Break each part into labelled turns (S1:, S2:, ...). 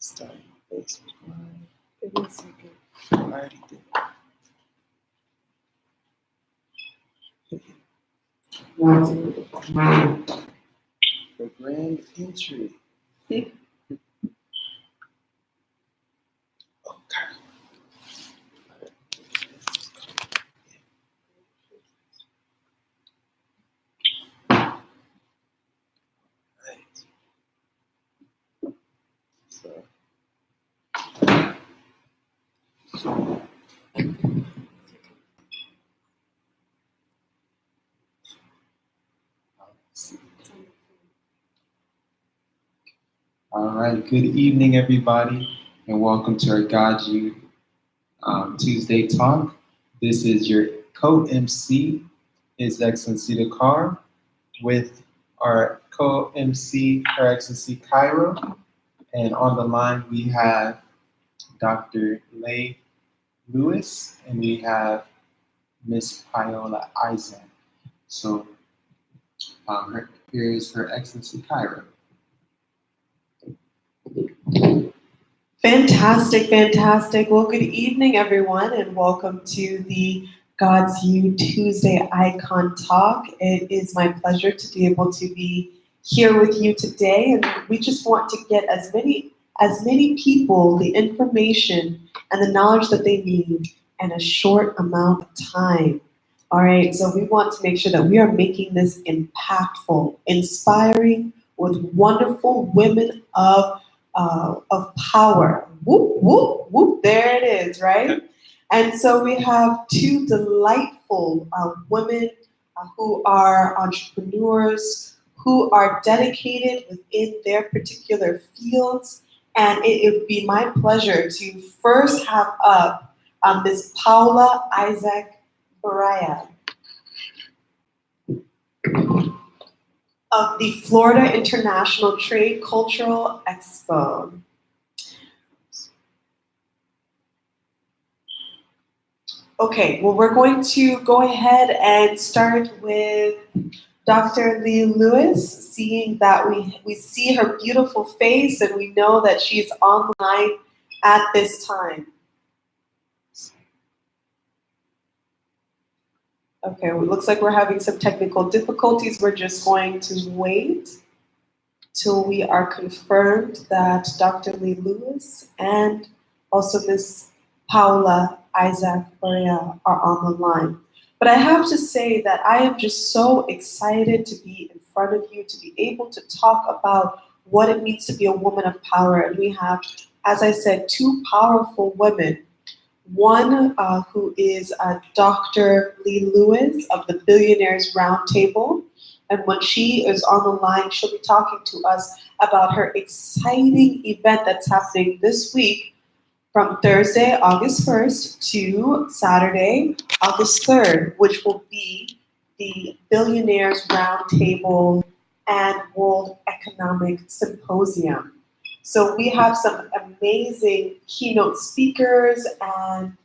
S1: Start Facebook Live. Give me a second. I already did. The grand entry. Okay. Right. So. All right, good evening, everybody, and welcome to our GODSU Tuesday talk. This is your co-MC, His Excellency Dakar, with our co-MC, Her Excellency Cairo, and on the line we have Dr. Lei Lewis, and we have Miss Paola Isaac. So here is Her Excellency Cairo.
S2: Fantastic, fantastic. Well, good evening, everyone, and welcome to the GODSU Tuesday Icon Talk. It is my pleasure to be able to be here with you today, and we just want to get as many people the information and the knowledge that they need in a short amount of time. All right, so we want to make sure that we are making this impactful, inspiring, with wonderful women of power. Whoop, whoop, whoop, there it is, right? And so we have two delightful women who are entrepreneurs, who are dedicated within their particular fields. And it would be my pleasure to first have up Ms. Paola Isaac Baraya of the Florida International Trade Cultural Expo. Okay, well, we're going to go ahead and start with Dr. Lei Lewis, seeing that we see her beautiful face and we know that she's online at this time. Okay, well, it looks like we're having some technical difficulties. We're just going to wait till we are confirmed that Dr. Lei Lewis and also Ms. Paola Isaac Baraya are on the line. But I have to say that I am just so excited to be in front of you, to be able to talk about what it means to be a woman of power. And we have, as I said, two powerful women. One who is Dr. Lei Lewis of the Billionaire Roundtable. And when she is on the line, she'll be talking to us about her exciting event that's happening this week from Thursday, August 1st to Saturday, August 3rd, which will be the Billionaire Roundtable and World Economic Symposium. So we have some amazing keynote speakers and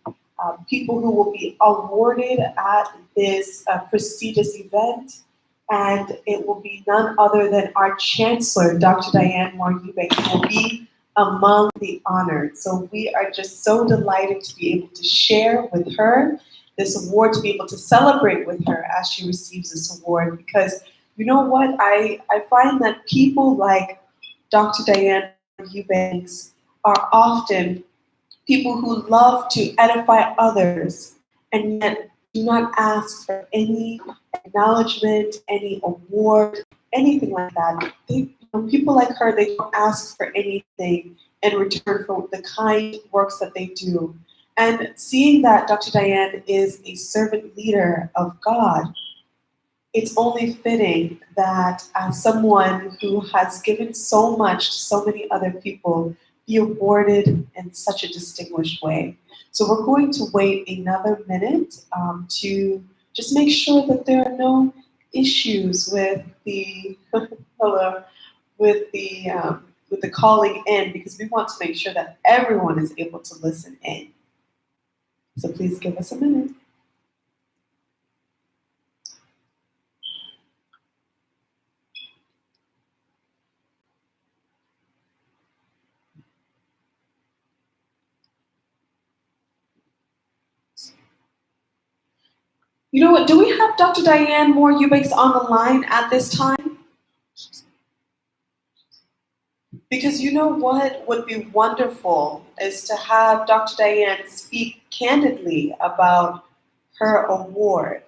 S2: people who will be awarded at this prestigious event. And it will be none other than our Chancellor, Dr. Diane Eubanks, who will be among the honored. So we are just so delighted to be able to share with her this award, to be able to celebrate with her as she receives this award. Because you know what? I find that people like Dr. Diane Eubanks are often people who love to edify others and yet do not ask for any acknowledgement, any award, anything like that. People like her, they don't ask for anything in return for the kind works that they do. And seeing that Dr. Diane is a servant leader of God, it's only fitting that as someone who has given so much to so many other people be awarded in such a distinguished way. So we're going to wait another minute to just make sure that there are no issues with the with the calling in, because we want to make sure that everyone is able to listen in. So please give us a minute. You know what? Do we have Dr. Diane Moore Eubanks on the line at this time? Because you know what would be wonderful is to have Dr. Diane speak candidly about her award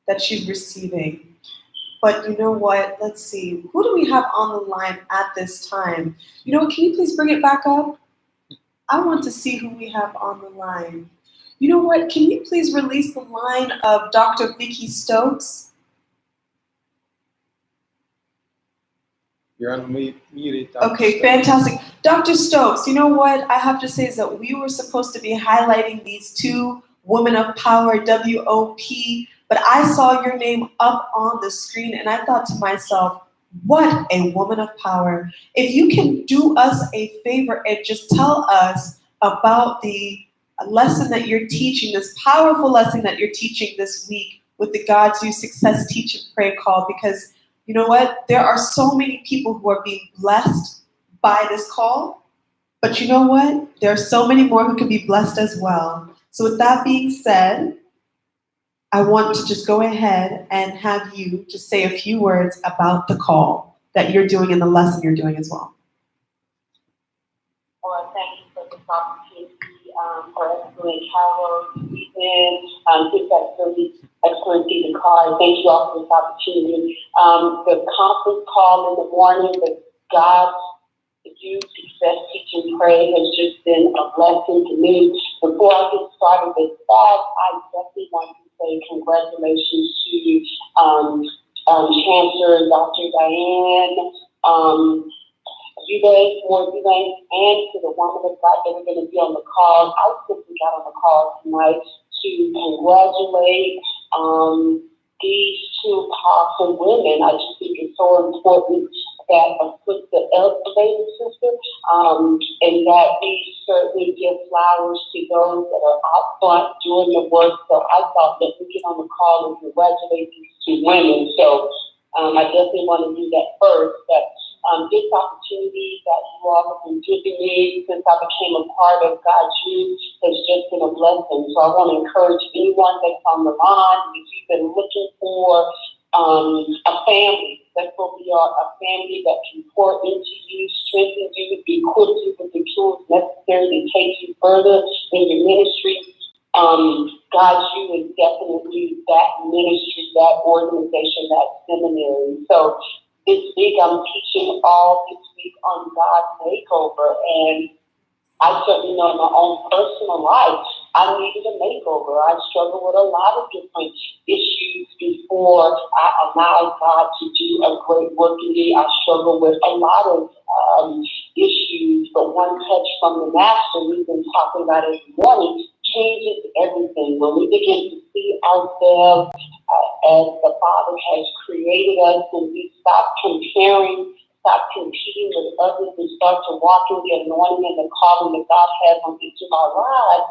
S2: that she's receiving. But you know what? Let's see. Who do we have on the line at this time? You know what? Can you please bring it back up? I want to see who we have on the line. You know what? Can you please release the line of Dr. Vickie Stokes?
S1: You're unmuted, Dr.
S2: Okay,
S1: Stokes.
S2: fantastic. Dr. Stokes, you know what I have to say is that we were supposed to be highlighting these two women of power, W.O.P, but I saw your name up on the screen and I thought to myself, what a woman of power. If you can do us a favor and just tell us about the lesson that you're teaching, this powerful lesson that you're teaching this week with the GODSU Success Teach and Pray call, because you know what? There are so many people who are being blessed by this call, but you know what? There are so many more who can be blessed as well. So with that being said, I want to just go ahead and have you just say a few words about the call that you're doing and the lesson you're doing as well.
S3: Well, thank you for this opportunity for us doing Cairo this weekend. This excellency Dakar. Thank you all for this opportunity. The conference call in the morning, the GODSU Success Teach and Pray has just been a blessing to me. Before I get started with that, I definitely want to say congratulations to Chancellor Dr. Diane, Eubanks, and to the woman of God that are going to be on the call. I simply got on the call tonight to congratulate these two powerful women. I just think it's so important that a sister elevated sister, and that we certainly give flowers to those that are out front doing the work. So I thought that we get on the call and congratulate these two women. So I definitely want to do that first. But this opportunity that you all have been giving me since I became a part of GODSU has just been a blessing. So I want to encourage anyone that's on the line, if you've been looking for a family, that's what we are, a family that can pour into you, strengthen you, equip you with the tools necessary to take you further in your ministry. GODSU is definitely that ministry, that organization, that seminary. So this week I'm teaching all this week on God's makeover, and I certainly know in my own personal life, I needed a makeover. I struggled with a lot of different issues before I allowed God to do a great work in me. I struggled with a lot of issues, but one touch from the Master, we've been talking about it this morning, changes everything. When we begin to see ourselves as the Father has created us, and we stop comparing, stop competing with others, and start to walk in the anointing and the calling that God has on each of our lives,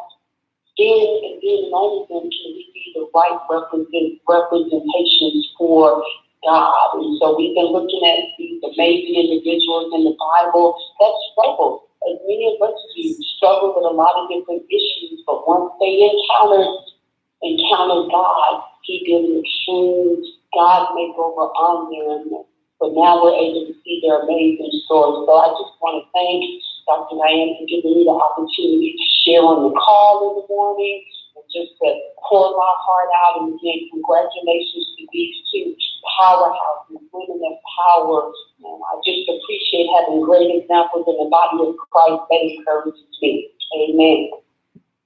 S3: then and only then can we be the right representations for God. And so we've been looking at these amazing individuals in the Bible that struggle, as many of us do, struggle with a lot of different issues, but once they encounter God, He did an extreme God makeover on them. So now we're able to see their amazing stories. So I just want to thank Dr. Diane for giving me the opportunity to share on the call in the morning and just to pour my heart out. And again, congratulations to these two powerhouses, women of power. And I just appreciate having great examples in the body of Christ that encourages me. Amen.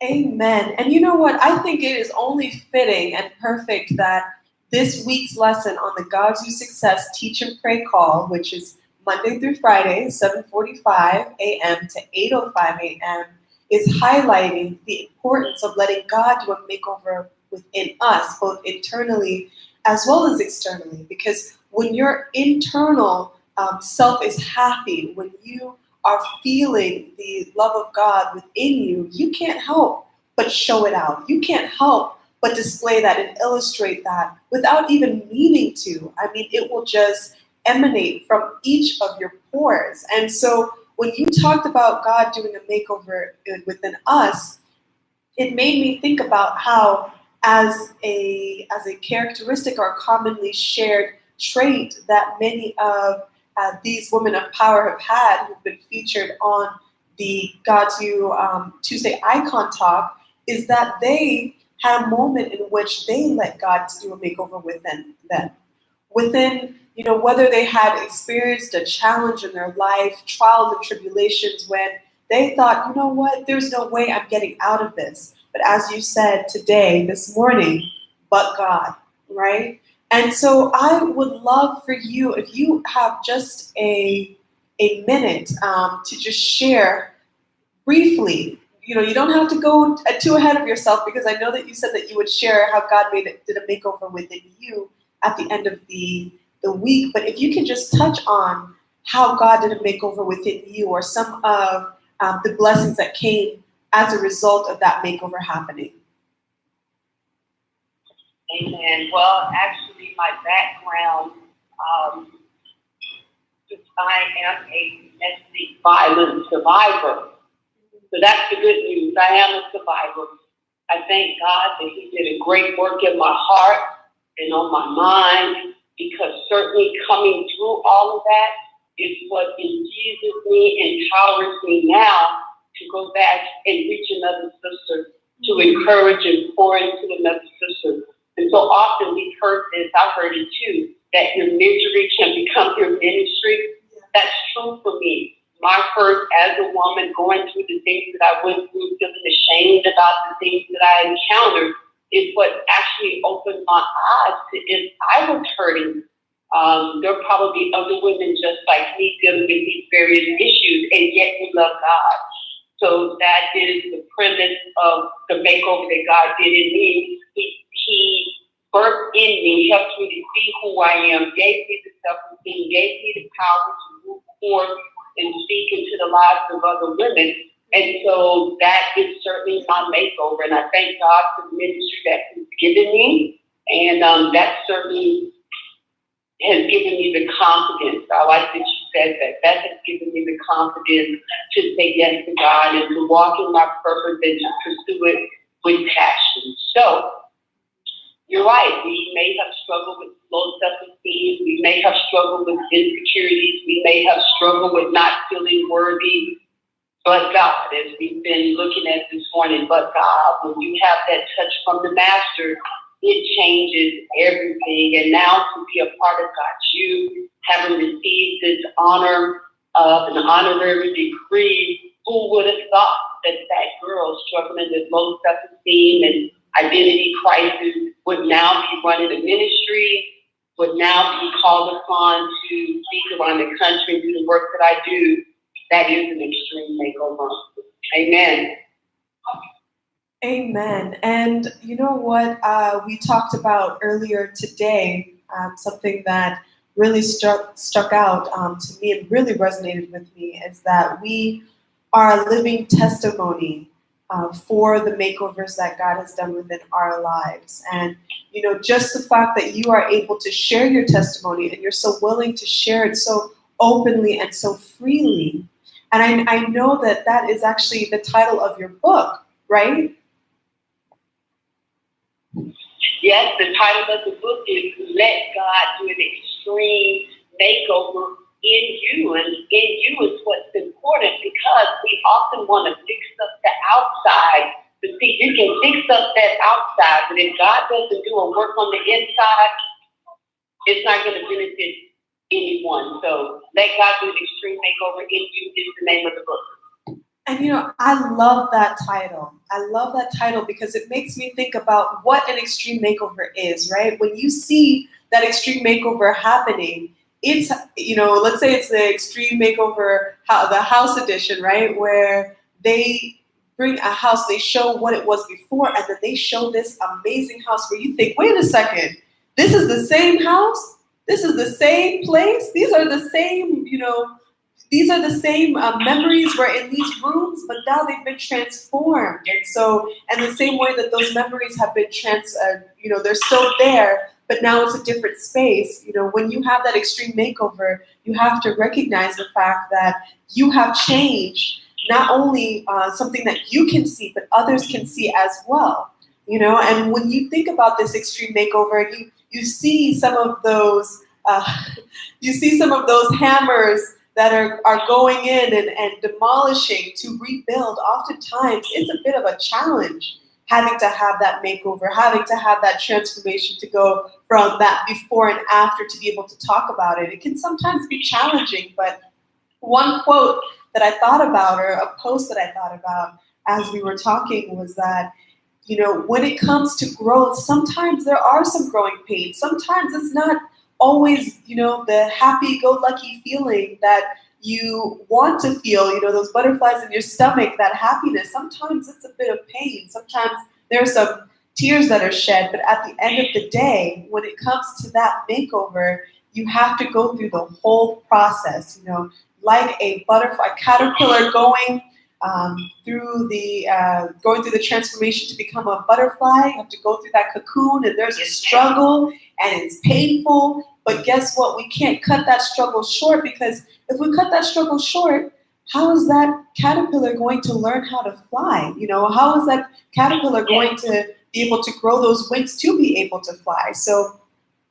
S2: Amen. And you know what? I think it is only fitting and perfect that this week's lesson on the GODSU Success Teach and Pray call, which is Monday through Friday, 7:45 a.m. to 8:05 a.m., is highlighting the importance of letting God do a makeover within us, both internally as well as externally. Because when your internal self is happy, when you are feeling the love of God within you, you can't help but show it out. You can't help but display that and illustrate that without even meaning to. I mean, it will just emanate from each of your pores. And so when you talked about God doing a makeover within us, it made me think about how as a characteristic or commonly shared trait that many of these women of power have had, who've been featured on the GODSU Tuesday Icon Talk, is that they had a moment in which they let God do a makeover within them. Within, whether they had experienced a challenge in their life, trials and tribulations, when they thought, there's no way I'm getting out of this. But as you said today, this morning, but God, right? And so I would love for you, if you have just a minute to just share briefly. You don't have to go too ahead of yourself, because I know that you said that you would share how God did a makeover within you at the end of the week. But if you can just touch on how God did a makeover within you, or some of the blessings that came as a result of that makeover happening.
S3: Amen. Well, actually, my background, I am a domestic violence survivor. So that's the good news. I am a survivor. I thank God that He did a great work in my heart and on my mind, because certainly coming through all of that is what infuses me, empowers me now to go back and reach another sister, to encourage and pour into another sister. And so often we've heard this, I've heard it too, that your misery can become your ministry. That's true for me. My hurt as a woman, going through the things that I went through, feeling ashamed about the things that I encountered, is what actually opened my eyes to if I was hurting. There are probably other women just like me dealing with these various issues, and yet we love God. So that is the premise of the makeover that God did in me. He birthed in me, helped me to see who I am, gave me the self-esteem, gave me the power to move forward and speak into the lives of other women. And so that is certainly my makeover. And I thank God for the ministry that He's given me. And that certainly has given me the confidence. I like that you said that. That has given me the confidence to say yes to God and to walk in my purpose and to pursue it with passion. So you're right. We may have struggled with low self-esteem. We may have struggled with insecurities. We may have struggled with not feeling worthy. But God, as we've been looking at this morning, but God, when you have that touch from the Master, it changes everything. And now to be a part of GODSU, having received this honor of an honorary degree, who would have thought that that girl struggling with low self-esteem and identity crisis would now be running a ministry, would now be called upon to speak around the country and do the work that I do. That is an extreme makeover. Amen.
S2: Amen. And you know what we talked about earlier today, something that really struck out to me and really resonated with me, is that we are a living testimony for the makeovers that God has done within our lives. And just the fact that you are able to share your testimony and you're so willing to share it so openly and so freely. And I know that that is actually the title of your book, right?
S3: Yes, the title of the book is Let God Do an Extreme Makeover in You. And in you is what's important, because we often want to fix up the outside. But see, you can fix up that outside, but if God doesn't do a work on the inside, it's not going to benefit anyone. So Let God Do an Extreme Makeover in You is the name of the book.
S2: And I love that title. I love that title because it makes me think about what an extreme makeover is, right? When you see that extreme makeover happening, it's, let's say it's the extreme makeover, the house edition, right? Where they bring a house, they show what it was before, and then they show this amazing house where you think, wait a second, this is the same house? This is the same place? These are the same, these are the same memories were in these rooms, but now they've been transformed. And so, and the same way that those memories have been they're still there, but now it's a different space. When you have that extreme makeover, you have to recognize the fact that you have changed, not only something that you can see, but others can see as well. you know. And when you think about this extreme makeover, you see some of those hammers that are going in and demolishing to rebuild. Oftentimes, it's a bit of a challenge having to have that makeover, having to have that transformation to go from that before and after to be able to talk about it. It can sometimes be challenging, but one quote that I thought about, or a post that I thought about as we were talking, was that, you know, when it comes to growth, sometimes there are some growing pains. Sometimes it's not always, you know, the happy-go-lucky feeling that you want to feel, you know, those butterflies in your stomach, that happiness. Sometimes it's a bit of pain. Sometimes there's some tears that are shed. But at the end of the day, when it comes to that makeover, you have to go through the whole process, you know, like a butterfly, caterpillar going through the transformation to become a butterfly. You have to go through that cocoon, and there's a struggle, and it's painful. But guess what? We can't cut that struggle short, because if we cut that struggle short, how is that caterpillar going to learn how to fly? You know, how is that caterpillar going to be able to grow those wings to be able to fly? So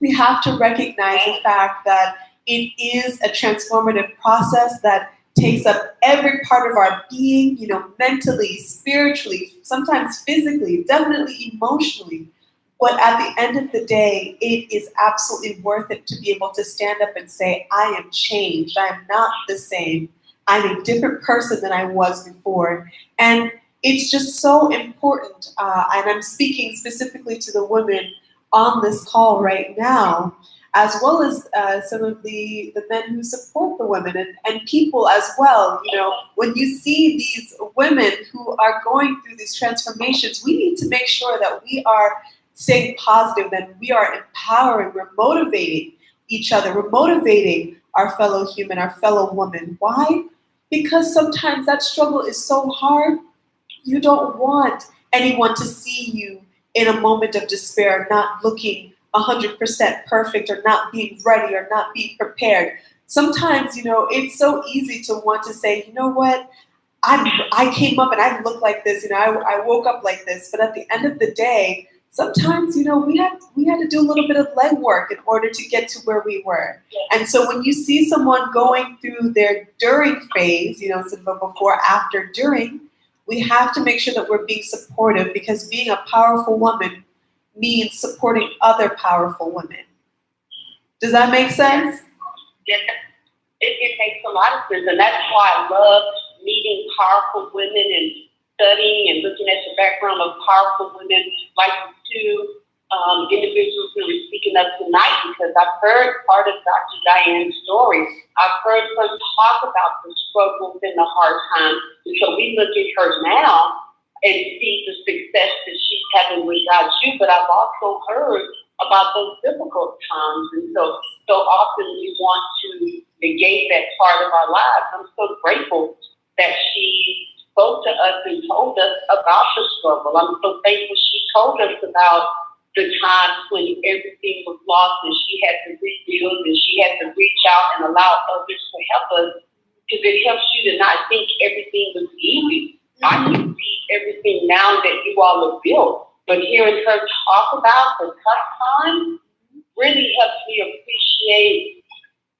S2: we have to recognize the fact that it is a transformative process that takes up every part of our being, you know, mentally, spiritually, sometimes physically, definitely emotionally. But at the end of the day, it is absolutely worth it to be able to stand up and say, I am changed. I am not the same. I'm a different person than I was before. And it's just so important. And I'm speaking specifically to the women on this call right now, as well as some of the men who support the women, and people as well. You know, when you see these women who are going through these transformations, we need to make sure that we are staying positive, that we are empowering, we're motivating each other, we're motivating our fellow human, our fellow woman. Why? Because sometimes that struggle is so hard, you don't want anyone to see you in a moment of despair, not looking 100% perfect, or not being ready, or not being prepared. Sometimes, you know, it's so easy to want to say, you know what, I came up and I look like this, you know, I woke up like this. But at the end of the day, sometimes, you know, we had to do a little bit of legwork in order to get to where we were. And so when you see someone going through their during phase, you know, so before, after, during, we have to make sure that we're being supportive, because being a powerful woman means supporting other powerful women. Does that make sense?
S3: Yes, it makes a lot of sense, and that's why I love meeting powerful women and studying and looking at the background of powerful women like the two individuals who were speaking up tonight, because I've heard part of Dr. Diane's story. I've heard her talk about the struggles and the hard times, and so we look at her now and see the success that she's having with GODSU, but I've also heard about those difficult times, and so often we want to negate that part of our lives. I'm so grateful that she spoke to us and told us about the struggle. I'm so thankful she told us about the times when everything was lost and she had to rebuild and she had to reach out and allow others to help us, because it helps you to not think everything was easy. I can see everything now that you all have built, but hearing her talk about the tough times really helps me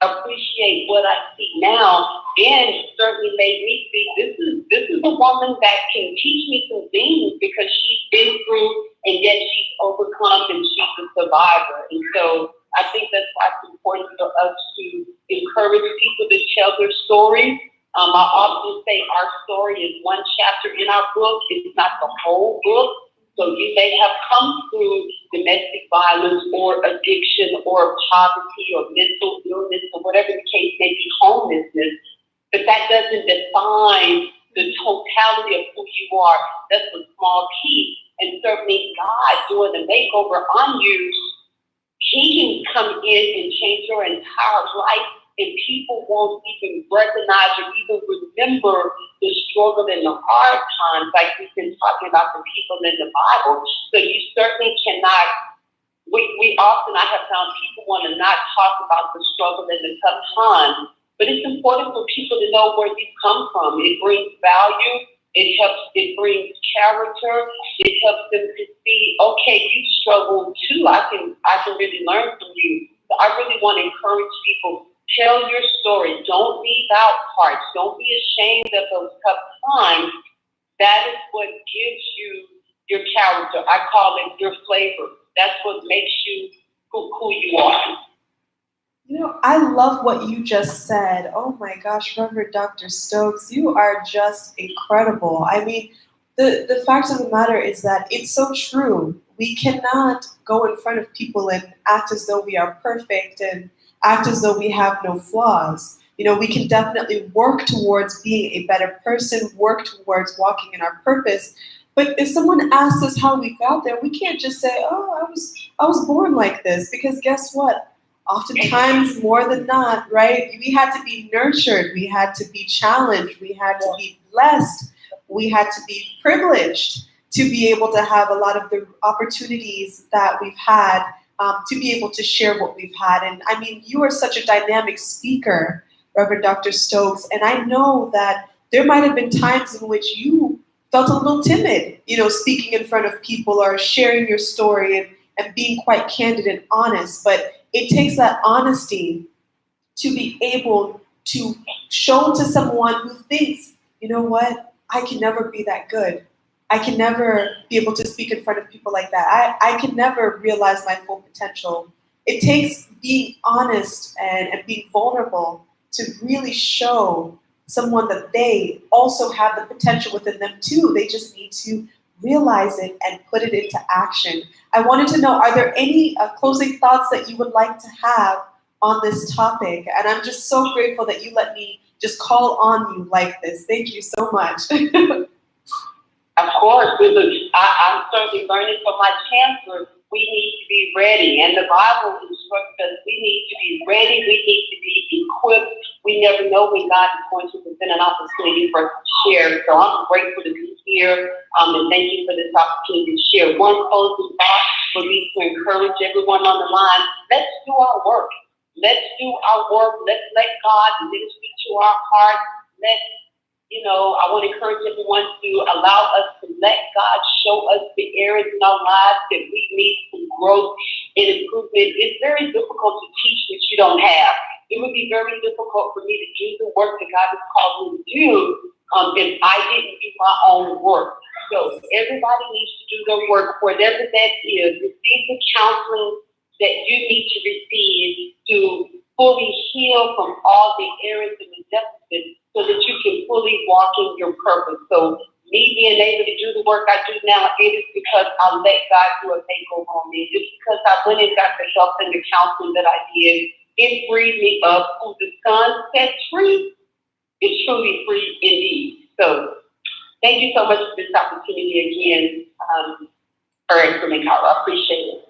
S3: appreciate what I see now, and certainly made me see this is a woman that can teach me some things, because she's been through and yet she's overcome and she's a survivor. And so I think that's why it's important for us to encourage people to tell their stories. I often say our story is one chapter in our book. It's not the whole book. So you may have come through domestic violence or addiction or poverty or mental illness or whatever the case may be, homelessness, but that doesn't define the totality of who you are. That's a small piece. And certainly God doing the makeover on you, He can come in and change your entire life, and people won't even recognize or even remember the struggle and the hard times, like we've been talking about the people in the Bible. So you certainly cannot, we often, I have found people want to not talk about the struggle and the tough times, but it's important for people to know where you come from. It brings value, It brings character. It helps them to see, okay, you struggle too. I can really learn from you. So I really want to encourage people, tell your story. Don't leave out parts. Don't be ashamed of those tough times. That is what gives you your character. I call it your flavor. That's what makes you who you are.
S2: You know, I love what you just said. Oh my gosh, Reverend Dr. Stokes, you are just incredible. I mean, the fact of the matter is that it's so true. We cannot go in front of people and act as though we are perfect and act as though we have no flaws. You know, we can definitely work towards being a better person, work towards walking in our purpose. But if someone asks us how we got there, we can't just say, "Oh, I was born like this," because guess what? Oftentimes, more than not, right? We had to be nurtured. We had to be challenged. We had to be blessed. We had to be privileged to be able to have a lot of the opportunities that we've had, to be able to share what we've had. And I mean, you are such a dynamic speaker, Reverend Dr. Stokes. And I know that there might have been times in which you felt a little timid, you know, speaking in front of people or sharing your story and being quite candid and honest. But it takes that honesty to be able to show to someone who thinks, you know what, I can never be that good. I can never be able to speak in front of people like that. I can never realize my full potential. It takes being honest and being vulnerable to really show someone that they also have the potential within them too. They just need to realize it and put it into action. I wanted to know, are there any closing thoughts that you would like to have on this topic? And I'm just so grateful that you let me just call on you like this. Thank you so much.
S3: Of course, I'm certainly learning from my chancellor. We need to be ready, and the Bible instructs us we need to be ready. We need to be equipped. We never know when God is going to present an opportunity for us to share. So I'm grateful to be here, and thank you for this opportunity to share. One closing thought would be to encourage everyone on the line. Let's do our work. Let's do our work. Let's let God minister to our heart. I want to encourage everyone to allow us to let God show us the areas in our lives that we need some growth and improvement. It's very difficult to teach what you don't have. It would be very difficult for me to do the work that God has called me to do if I didn't do my own work. So everybody needs to do their work, whatever that is. Receive the counseling that you need to receive to fully heal from all the areas of the deficit, so that you can fully walk in your purpose. So me being able to do the work I do now, it is because I let God do a makeover on me. It's because I went and got the help and the counseling that I did. It freed me up. Who the Son set free is truly free indeed. So thank you so much for this opportunity again, for me, Cairo. I appreciate it.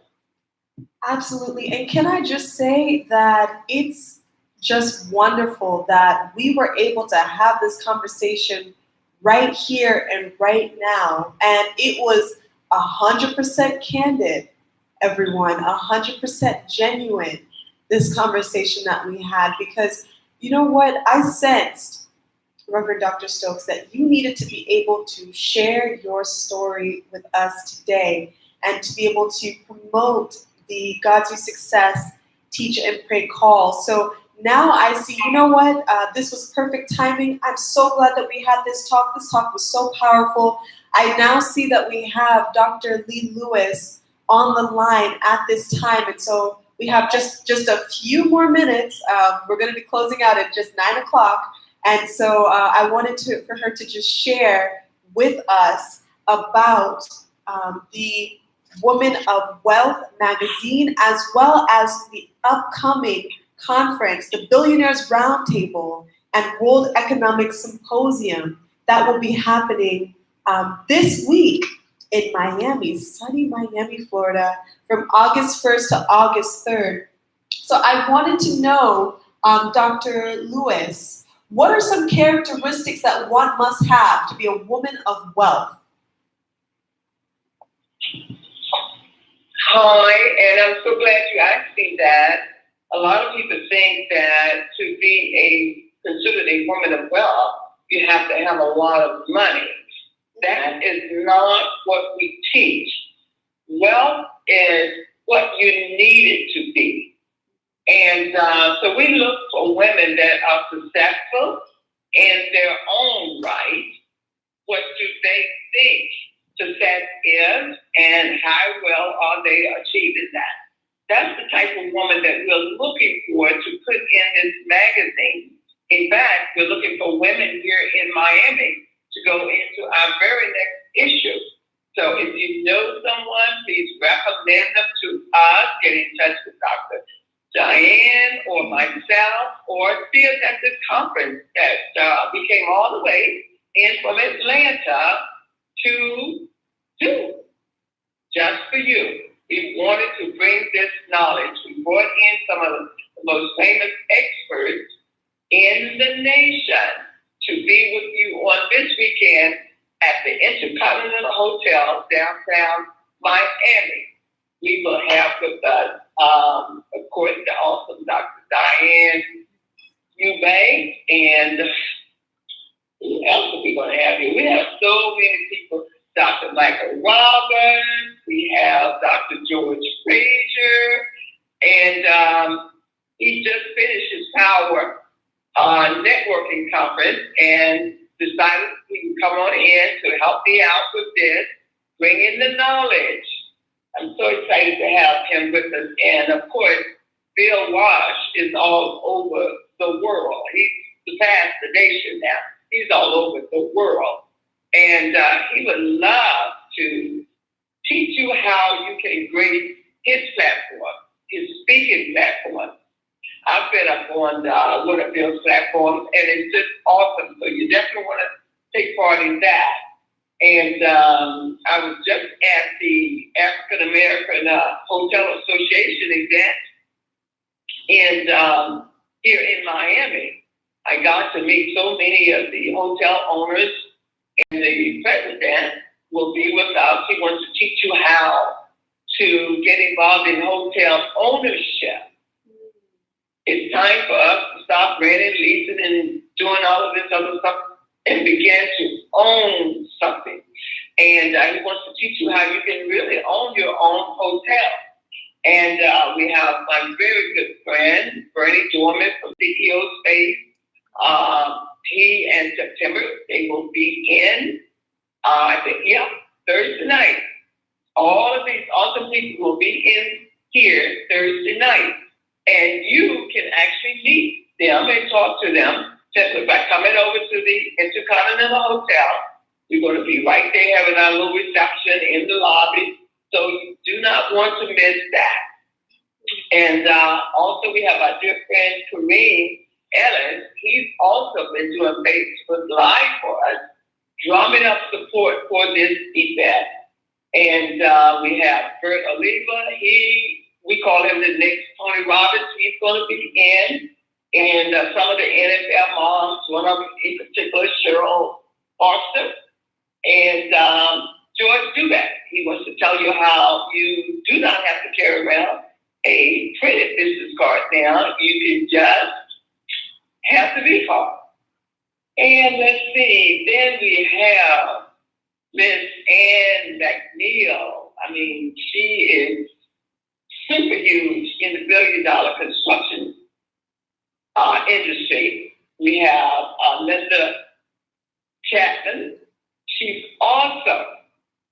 S2: Absolutely. And can I just say that it's just wonderful that we were able to have this conversation right here and right now. And it was 100% candid, everyone, 100% genuine, this conversation that we had, because you know what? I sensed, Reverend Dr. Stokes, that you needed to be able to share your story with us today and to be able to promote the GODSU Success Teach and Pray call. So now I see, you know what, this was perfect timing. I'm so glad that we had this talk. This talk was so powerful. I now see that we have Dr. Lei Lewis on the line at this time. And so we have just a few more minutes. We're going to be closing out at just 9 o'clock. And so I wanted for her to just share with us about the Woman of Wealth magazine, as well as the upcoming conference, the Billionaires Roundtable and World Economic Symposium that will be happening this week in Miami, sunny Miami, Florida, from August 1st to August 3rd. So I wanted to know, Dr. Lewis, what are some characteristics that one must have to be a woman of wealth?
S4: Hi, and I'm so glad you asked me that. A lot of people think that to be considered a woman of wealth, you have to have a lot of money. That is not what we teach. Wealth is what you need it to be. And so we look for women that are successful in their own right. What do they think success is, and how well are they achieving that? That's the type of woman that we're looking for to put in this magazine. In fact, we're looking for women here in Miami to go into our very next issue. So if you know someone, please recommend them to us. Get in touch with Dr. Diane or myself, or see us at this conference that we came all the way in from Atlanta to do just for you. We wanted to bring this knowledge. We brought in some of the most famous experts in the nation to be with you on this weekend at the Intercontinental Hotel downtown Miami. We will have with us, of course, the awesome Dr. Diane Eubanks, and who else are we going to have here? We have so many people. Dr. Michael Roberts, we have Dr. George Frazier, and he just finished his Power networking conference and decided he would come on in to help me out with this, bring in the knowledge. I'm so excited to have him with us. And of course, Bill Wash is all over the world. He's surpassed the nation now. He's all over the world. And he would love to teach you how you can grace his platform, his speaking platform. I've been up on one of Bill's platforms, and it's just awesome. So you definitely want to take part in that. And I was just at the African American Hotel Association event, and here in Miami, I got to meet so many of the hotel owners, and the president will be with us. He wants to teach you how to get involved in hotel ownership. It's time for us to stop renting, leasing, and doing all of this other stuff and begin to own something. And he wants to teach you how you can really own your own hotel. And we have my very good friend, Bernie Dorman from CEO Space. He and September, they will be in, Thursday night. All of these awesome people will be in here Thursday night. And you can actually meet them and talk to them simply by coming over to the Intercontinental Hotel. We're going to be right there having our little reception in the lobby. So you do not want to miss that. And also we have our dear friend Kareem Ellis. He's also been doing Facebook Live for us, drumming up support for this event. And we have Bert Oliva. We call him the next Tony Robbins. He's going to be in. And some of the NFL moms, one of them in particular, Cheryl Foster. And George W.O.P. He wants to tell you how you do not have to carry around a printed business card now. You can just have the V card. And let's see, then we have Miss Ann McNeil. I mean, she is super huge in the billion-dollar construction industry. We have Linda Chapman. She's awesome.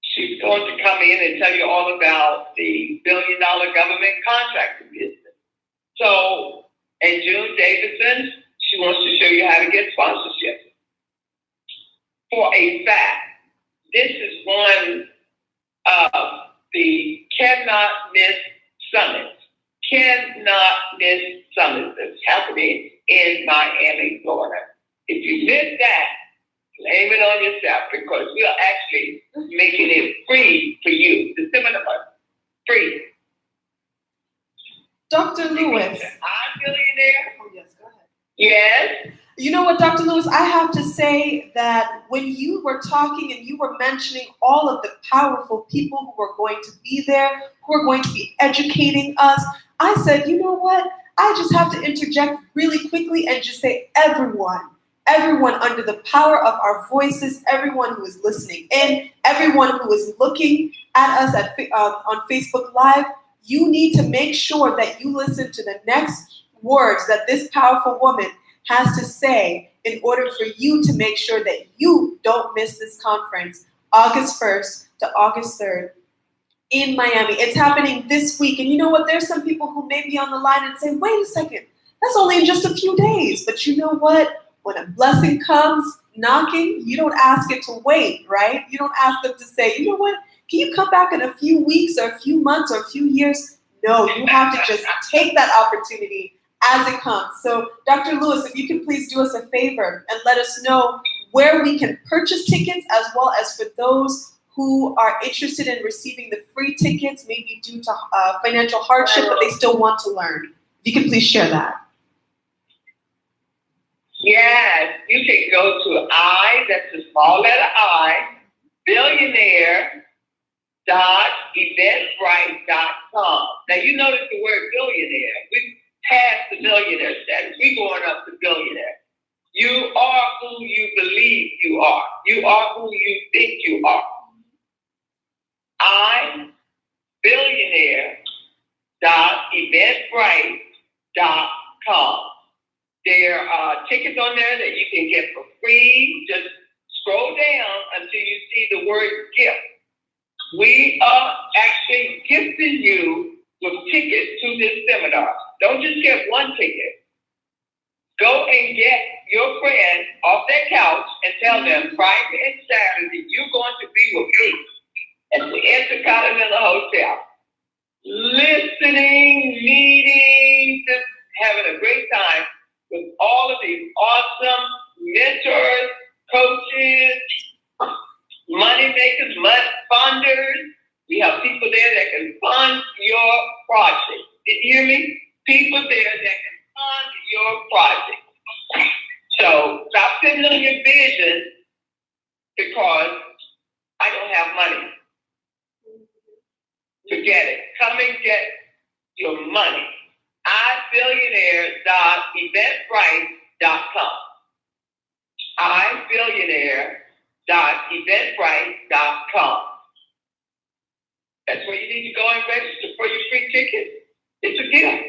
S4: She's going to come in and tell you all about the billion-dollar government contracting business. So, and June Davidson, she wants to show you how to get sponsorship. For a fact, this is one of the cannot miss summits. Cannot miss summits that's happening in Miami, Florida. If you miss that, blame it on yourself, because we are actually making it free for you. The seminar, free.
S2: Dr. Lewis.
S4: I'm Billionaire.
S2: Oh, yes, go ahead.
S4: Yes.
S2: You know what, Dr. Lewis, I have to say that when you were talking and you were mentioning all of the powerful people who are going to be there, who are going to be educating us, I said, you know what? I just have to interject really quickly and just say everyone. everyone under the power of our voices, everyone who is listening in, everyone who is looking at us on Facebook Live, you need to make sure that you listen to the next words that this powerful woman has to say in order for you to make sure that you don't miss this conference, August 1st to August 3rd in Miami. It's happening this week. And you know what? There's some people who may be on the line and say, wait a second, that's only in just a few days. But you know what? When a blessing comes knocking, you don't ask it to wait, right? You don't ask them to say, you know what? Can you come back in a few weeks or a few months or a few years? No, you have to just take that opportunity as it comes. So Dr. Lewis, if you can please do us a favor and let us know where we can purchase tickets, as well as for those who are interested in receiving the free tickets, maybe due to financial hardship, but they still want to learn. If you can please share that.
S4: Yes, you can go to that's the small letter I, billionaire.eventbrite.com. Now you notice the word billionaire. We passed the millionaire status. We're going up to billionaire. You are who you believe you are. You are who you think you are. I'm billionaire.eventbrite.com. There are tickets on there that you can get for free. Just scroll down until you see the word gift. We are actually gifting you with tickets to this seminar. Don't just get one ticket. Go and get your friend off their couch and tell them Friday and Saturday you're going to be with me at the Intercontinental Hotel. Listening, meeting, just having a great time with all of these awesome mentors, coaches, money makers, funders. We have people there that can fund your project. Did you hear me? People there that can fund your project. So stop sitting on your vision because I don't have money. Forget it. Come and get your money. ibillionaire.eventbrite.com. ibillionaire.eventbrite.com. That's where you need to go and register for your free ticket. It's a gift.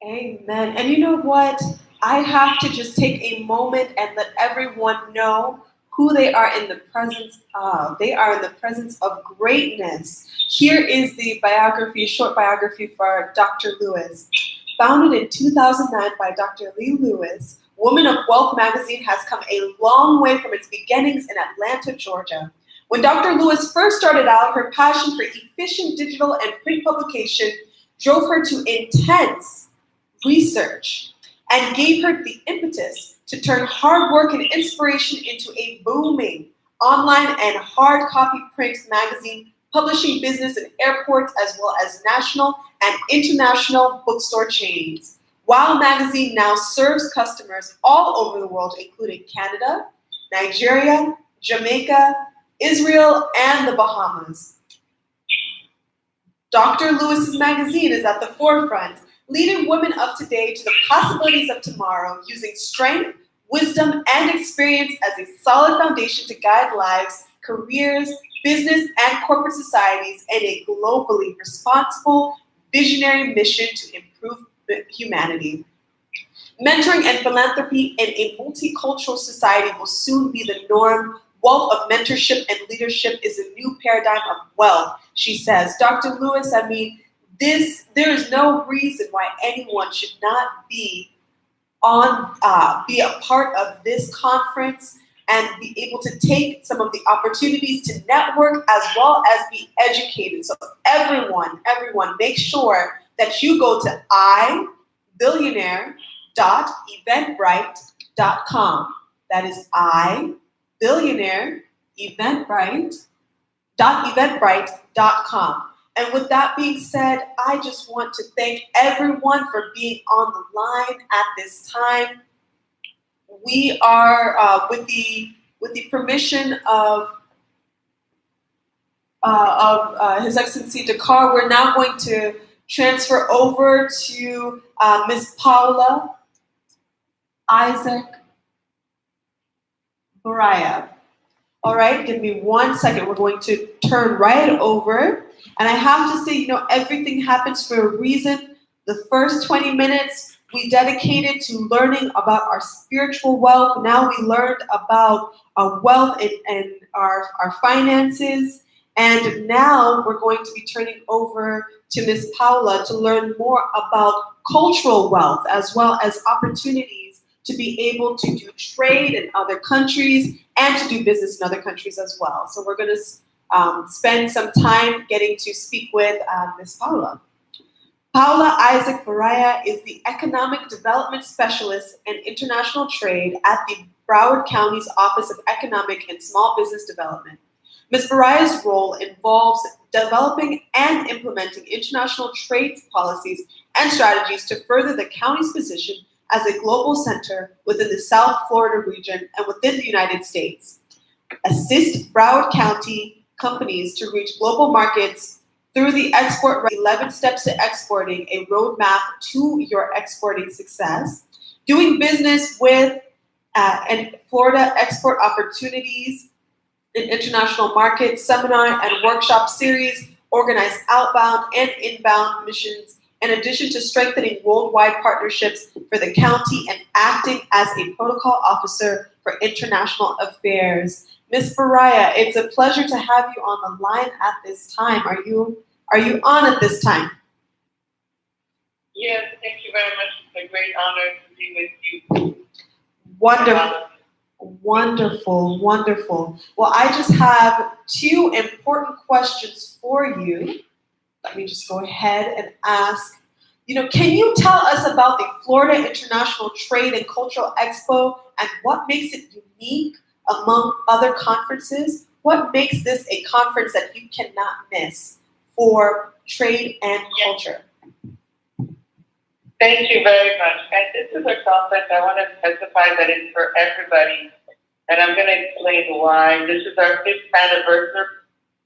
S2: Amen. And you know what? I have to just take a moment and let everyone know who they are in the presence of. They are in the presence of greatness. Here is the biography, short biography for Dr. Lewis. Founded in 2009 by Dr. Lei Lewis, Woman of Wealth magazine has come a long way from its beginnings in Atlanta, Georgia. When Dr. Lewis first started out, her passion for efficient digital and print publication drove her to intense research and gave her the impetus to turn hard work and inspiration into a booming online and hard copy print magazine, publishing business in airports as well as national and international bookstore chains. Wow Magazine now serves customers all over the world, including Canada, Nigeria, Jamaica, Israel, and the Bahamas. Dr. Lewis's magazine is at the forefront, leading women of today to the possibilities of tomorrow, using strength, wisdom, and experience as a solid foundation to guide lives, careers, business, and corporate societies in a globally responsible, visionary mission to improve humanity. Mentoring and philanthropy in a multicultural society will soon be the norm. Wealth of mentorship and leadership is a new paradigm of wealth, she says. Dr. Lewis, there is no reason why anyone should not be a part of this conference and be able to take some of the opportunities to network as well as be educated. So everyone, make sure that you go to ibillionaire.eventbrite.com. That is ibillionaire.eventbrite.com. And with that being said, I just want to thank everyone for being on the line at this time. We are, with the permission of His Excellency Dakar, we're now going to transfer over to Miss Paola Isaac, Baraya. All right, give me 1 second. We're going to turn right over. And I have to say, you know, everything happens for a reason. The first 20 minutes we dedicated to learning about our spiritual wealth. Now we learned about our wealth and our finances. And now we're going to be turning over to Miss Paola to learn more about cultural wealth as well as opportunities to be able to do trade in other countries and to do business in other countries as well. So we're going to spend some time getting to speak with Ms. Paola. Paola Isaac Baraya is the Economic Development Specialist and International Trade at the Broward County's Office of Economic and Small Business Development. Ms. Baraya's role involves developing and implementing international trade policies and strategies to further the county's position as a global center within the South Florida region and within the United States. Assist Broward County companies to reach global markets through the export 11 steps to exporting, a roadmap to your exporting success. Doing business with and Florida export opportunities in international markets, seminar and workshop series, organized outbound and inbound missions, in addition to strengthening worldwide partnerships for the county and acting as a protocol officer for international affairs. Ms. Baraya, it's a pleasure to have you on the line at this time. Are you on at this time?
S4: Yes, thank you very much. It's a great honor to be with you.
S2: Wonderful. Wonderful, wonderful. Well, I just have 2 important questions for you. Let me just go ahead and ask, you know, can you tell us about the Florida International Trade and Cultural Expo and what makes it unique among other conferences? What makes this a conference that you cannot miss for trade and culture?
S4: Thank you very much. And this is a conference I want to specify that it's for everybody. And I'm going to explain why. This is our 5th anniversary.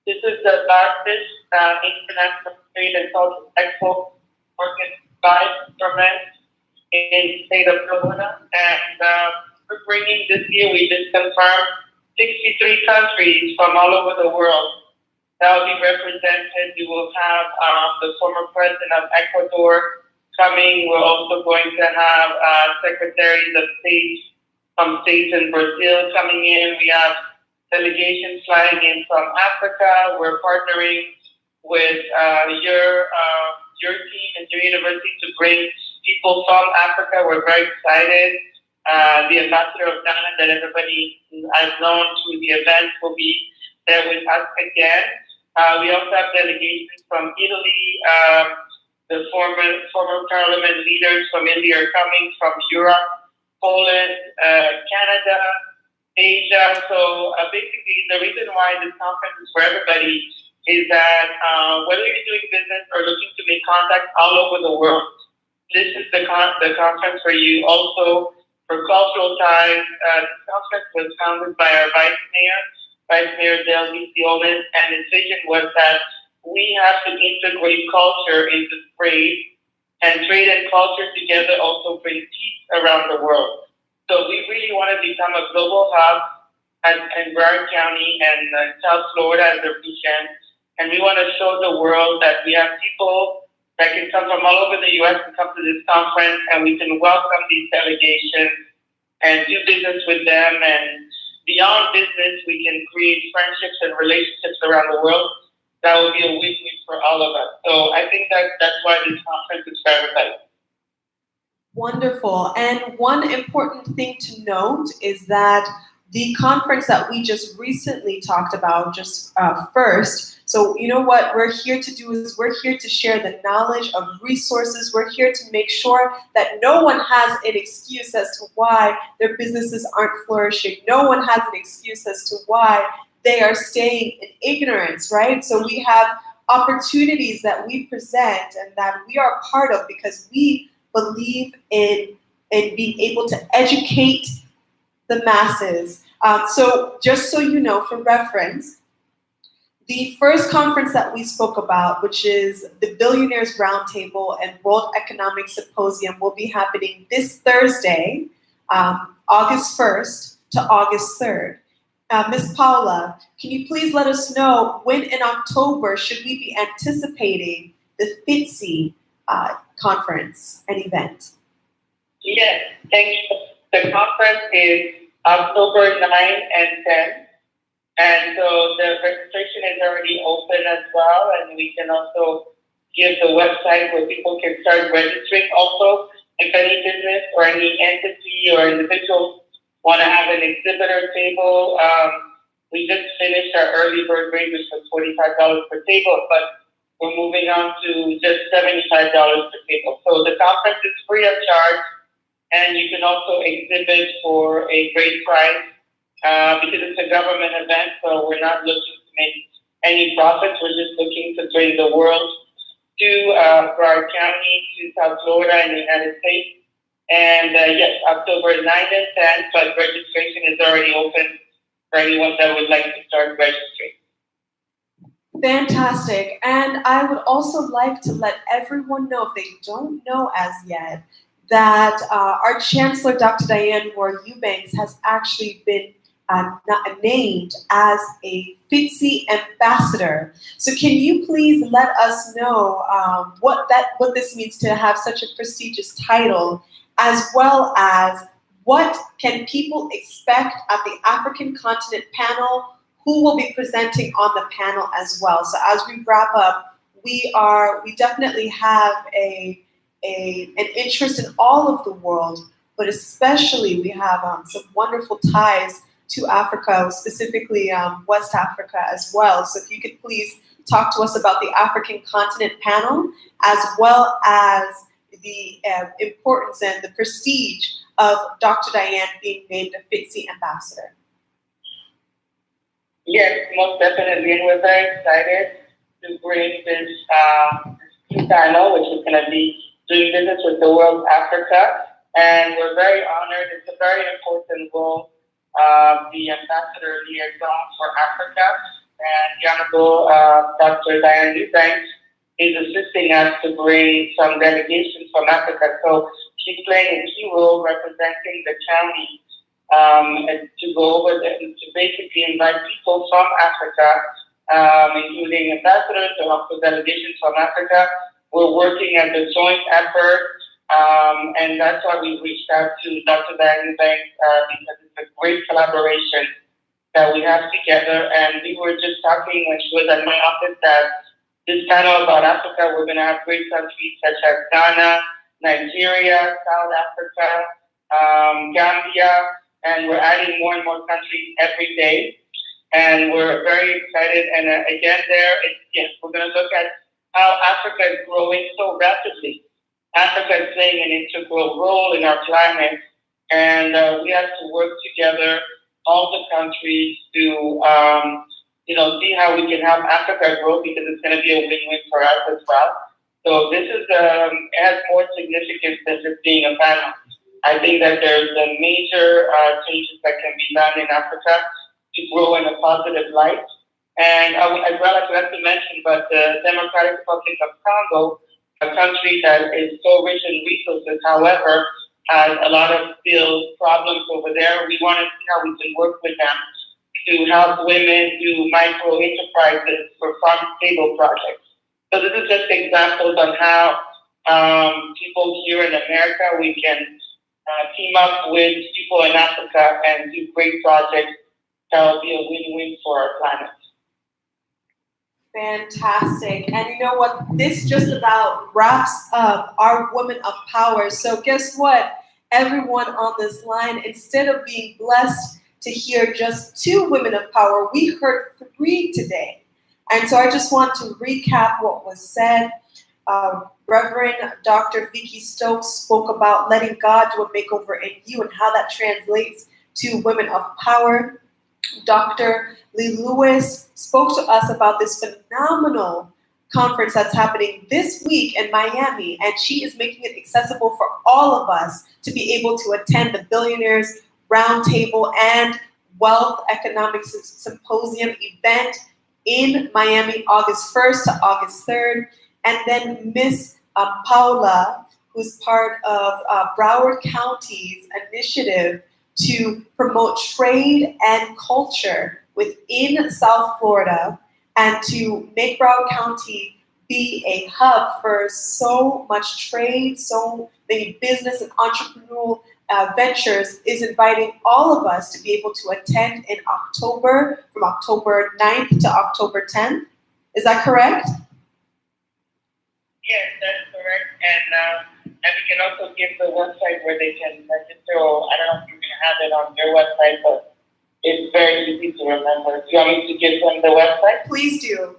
S4: This is the largest international trade and cultural expo organized by government in the state of Florida. And we're bringing this year, we just confirmed 63 countries from all over the world that will be represented. We will have the former president of Ecuador coming. We're also going to have secretaries of state from states in Brazil coming in. We have delegations flying in from Africa. We're partnering with your team and your university to bring people from Africa. We're very excited. The ambassador of Ghana that everybody has known through the event will be there with us again. We also have delegations from Italy. The former parliament leaders from India are coming, from Europe, Poland, Canada, Asia. So basically, the reason why this conference is for everybody is that whether you're doing business or looking to make contacts all over the world, this is the conference for you. Also, for cultural ties, this conference was founded by our Vice Mayor Del Violas, and his vision was that we have to integrate culture into trade, and trade and culture together also bring peace around the world. So we really want to become a global hub in Broward County and South Florida as a region, and we want to show the world that we have people that can come from all over the U.S. and come to this conference, and we can welcome these delegations and do business with them. And beyond business, we can create friendships and relationships around the world. That will be a win-win for all of us. So I think that's why this conference is for everybody.
S2: Wonderful. And one important thing to note is that the conference that we just recently talked about first, so you know what we're here to do is we're here to share the knowledge of resources. We're here to make sure that no one has an excuse as to why their businesses aren't flourishing. No one has an excuse as to why they are staying in ignorance, right? So we have opportunities that we present and that we are part of because we believe in being able to educate the masses. So just so you know, for reference, the first conference that we spoke about, which is the Billionaire Roundtable and World Economic Symposium, will be happening this Thursday, August 1st, to August 3rd. Ms. Paola, can you please let us know when in October should we be anticipating the FITSE conference and event?
S4: Yes, thank you. The conference is October 9 and 10. And so the registration is already open as well. And we can also give the website where people can start registering. Also, if any business or any entity or individual want to have an exhibitor table, we just finished our early bird rate, which was $45 per table, but we're moving on to just $75 per table. So the conference is free of charge, and you can also exhibit for a great price because it's a government event, so we're not looking to make any profits. We're just looking to bring the world to Broward County, to South Florida in the United States. And yes, October 9 and 10, but registration is already open for anyone that would like to start registering.
S2: Fantastic. And I would also like to let everyone know, if they don't know as yet, that our Chancellor, Dr. Diane Moore Eubanks, has actually been named as a FITSE ambassador. So can you please let us know what this means to have such a prestigious title, as well as what can people expect at the African Continent panel? Who will be presenting on the panel as well? So as we wrap up, we definitely have an interest in all of the world, but especially we have some wonderful ties to Africa, specifically West Africa as well. So if you could please talk to us about the African Continent panel, as well as the importance and the prestige of Dr. Diane being named a FITSE ambassador.
S4: Yes, most definitely, and we're very excited to bring this panel, which is going to be doing business with the world Africa, and we're very honored. It's a very important role, the ambassador liaison for Africa, and the Honorable Dr. Diane Eubanks is assisting us to bring some delegations from Africa. So she's playing a key role representing the county to go over there, to basically invite people from Africa, including ambassadors and also delegations from Africa. We're working as a joint effort, and that's why we reached out to Dr. Diane Eubanks because it's a great collaboration that we have together. And we were just talking when she was at my office that this panel about Africa, we're going to have great countries such as Ghana, Nigeria, South Africa, Gambia, and we're adding more and more countries every day. And we're very excited. And again, we're going to look at how Africa is growing so rapidly. Africa is playing an integral role in our climate, and we have to work together, all the countries, to see how we can help Africa grow, because it's going to be a win-win for us as well. So this is has more significance than just being a panel. I think that there's a major changes that can be done in Africa to grow in a positive light. And as well, I forgot to mention, but the Democratic Republic of Congo, a country that is so rich in resources, however, has a lot of still problems over there. We want to see how we can work with them to help women do micro enterprises for farm-stable projects. So this is just examples on how people here in America, we can team up with people in Africa and do great projects that will be a win-win for our planet.
S2: Fantastic. And you know what? This just about wraps up our Women of Power. So guess what? Everyone on this line, instead of being blessed to hear just 2 women of power, we heard 3 today. And so I just want to recap what was said. Reverend Dr. Vickie Stokes spoke about letting God do a makeover in you and how that translates to women of power. Dr. Lei Lewis spoke to us about this phenomenal conference that's happening this week in Miami, and she is making it accessible for all of us to be able to attend the Billionaires Roundtable and Wealth Economics Symposium event in Miami, August 1st to August 3rd. And then Miss Paola, who's part of Broward County's initiative to promote trade and culture within South Florida and to make Broward County be a hub for so much trade, so many business and entrepreneurial ventures, is inviting all of us to be able to attend in October, from October 9th to October 10th. Is that correct?
S4: Yes, that's correct. And we can also give the website where they can register. Or I don't know if you're going to have it on your website, but it's very easy to remember. Do you want me to give them the website?
S2: Please do.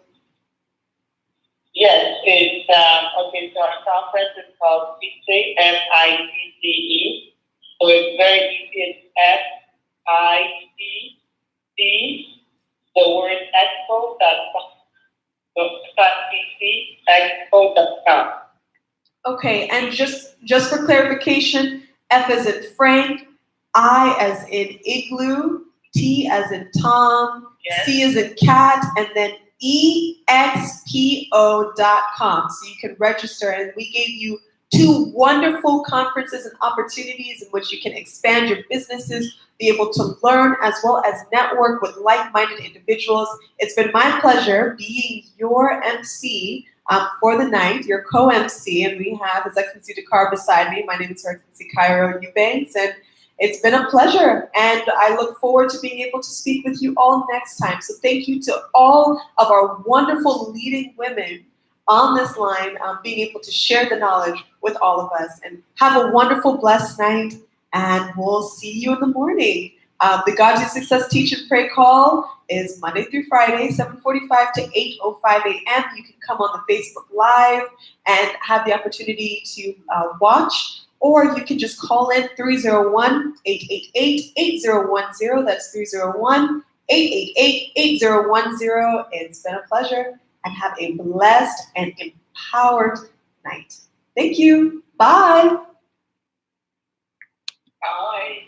S4: Yes, it's okay. So our conference is called FICCE, FICCE. So it's very easy. It's FICC, the word expo.com. So FICCexpo.com.
S2: Okay, and just for clarification, F as in Frank, I as in igloo, T as in Tom,
S4: Yes.
S2: C as in cat, and then expo.com. So you can register, and we gave you 2 wonderful conferences and opportunities in which you can expand your businesses, be able to learn as well as network with like-minded individuals. It's been my pleasure being your MC for the night, your co-MC, and we have His Excellency Dakar beside me. My name is Her Excellency Cairo Eubanks, and it's been a pleasure, and I look forward to being able to speak with you all next time. So thank you to all of our wonderful leading women on this line, being able to share the knowledge with all of us. And have a wonderful, blessed night, and we'll see you in the morning. The GODSU Success Teach and Pray call is Monday through Friday, 7:45 to 8:05 a.m. You can come on the Facebook Live and have the opportunity to watch, or you can just call in 301-888-8010. That's 301-888-8010. It's been a pleasure, and have a blessed and empowered night. Thank you. Bye.
S4: Bye.